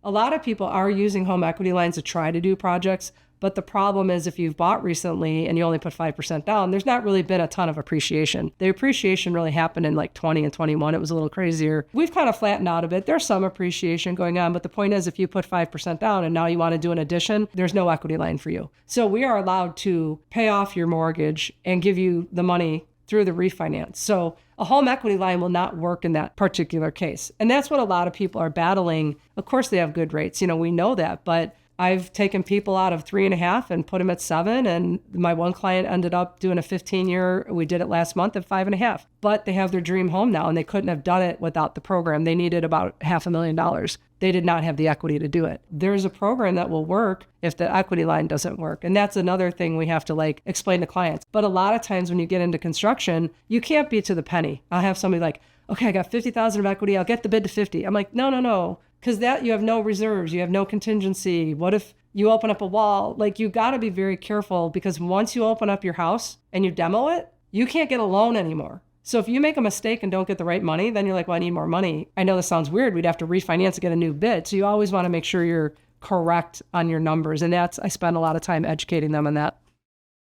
A lot of people are using home equity lines to try to do projects. But the problem is if you've bought recently and you only put 5% down, there's not really been a ton of appreciation. The appreciation really happened in like 20 and 21. It was a little crazier. We've kind of flattened out a bit. There's some appreciation going on, but the point is if you put 5% down and now you want to do an addition, there's no equity line for you. So we are allowed to pay off your mortgage and give you the money through the refinance. So a home equity line will not work in that particular case. And that's what a lot of people are battling. Of course, they have good rates. We know that, but I've taken people out of 3.5 and put them at 7. And my one client ended up doing a 15-year, we did it last month at 5.5. But they have their dream home now and they couldn't have done it without the program. They needed about $500,000. They did not have the equity to do it. There's a program that will work if the equity line doesn't work. And that's another thing we have to explain to clients. But a lot of times when you get into construction, you can't be to the penny. I'll have somebody like, okay, I got 50,000 of equity. I'll get the bid to 50. I'm like, no. Because that you have no reserves, you have no contingency. What if you open up a wall? You got to be very careful because once you open up your house and you demo it, you can't get a loan anymore. So if you make a mistake and don't get the right money, then you're like, well, I need more money. I know this sounds weird. We'd have to refinance to get a new bid. So you always want to make sure you're correct on your numbers. And I spend a lot of time educating them on that.